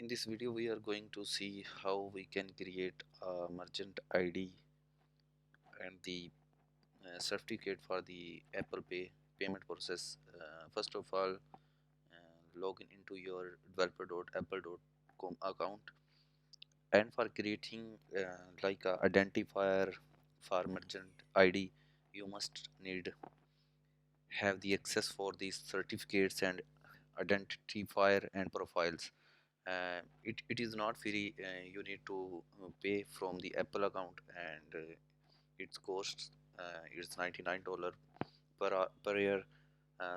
In this video, we are going to see how we can create a merchant ID and the certificate for the Apple Pay payment process. First of all, log in into your developer.apple.com account, and for creating like a identifier for merchant ID, you must need have the access for these certificates and identifier and profiles. It is not free. You need to pay from the Apple account, and its cost is $99 per year.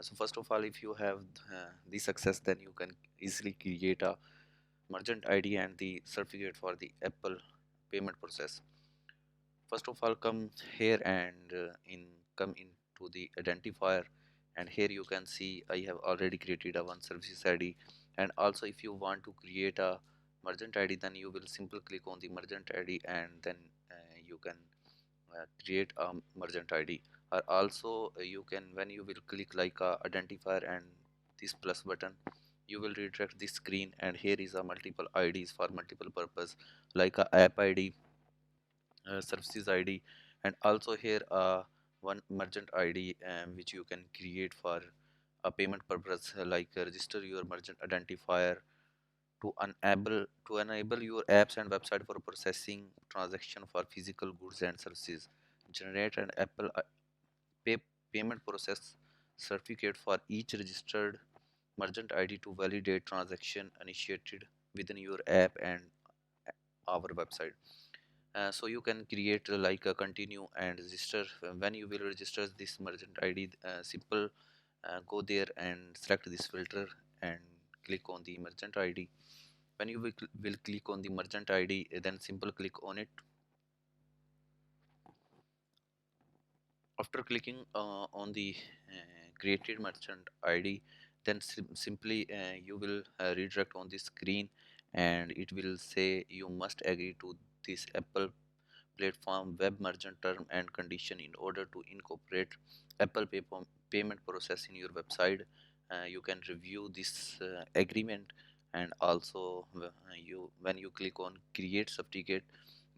So first of all, if you have this access, then you can easily create a merchant ID and the certificate for the Apple payment process. First of all, come here and come into the identifier, and here you can see I have already created a one services ID. And also, if you want to create a merchant ID, then you will simply click on the merchant ID, and then you can create a merchant ID. Or also you can, when you will click like a identifier and this plus button, you will redirect this screen, and here is a multiple IDs for multiple purpose, like a app ID, services ID, and also here one merchant ID, which you can create for a payment purpose, like register your merchant identifier to enable your apps and website for processing transaction for physical goods and services. Generate an Apple pay, payment process certificate for each registered merchant ID to validate transaction initiated within your app and our website. So you can create like a continue and register. When you will register this merchant ID, simple go there and select this filter and click on the merchant ID. When you will click on the merchant ID, then simple click on it. After clicking on the created merchant ID, then simply you will redirect on the screen, and it will say you must agree to this Apple platform web merchant term and condition in order to incorporate Apple payment process in your website. You can review this agreement, and also you when you click on create certificate,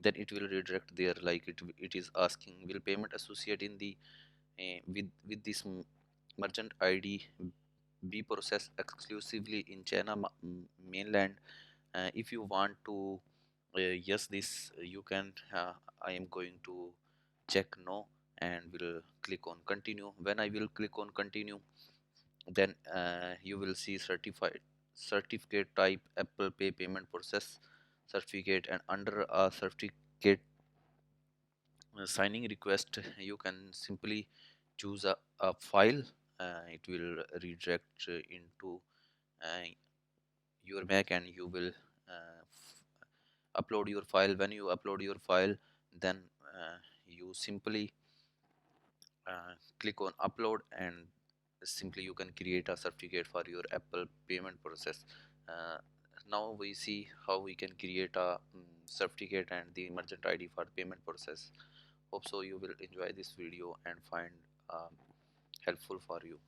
then it will redirect there, like it is asking, will payment associate in the with this merchant ID be processed exclusively in China mainland. If you want to yes this, you can I am going to check no, and will click on continue. When I will click on continue, then you will see certificate type Apple Pay payment process certificate, and under a certificate signing request, you can simply choose a file. It will redirect into uh, your Mac, and you will upload your file. When you upload your file, then you simply click on upload, and simply you can create a certificate for your Apple payment process. uh, Now we see how we can create a certificate and the merchant ID for payment process. Hope so you will enjoy this video and find helpful for you.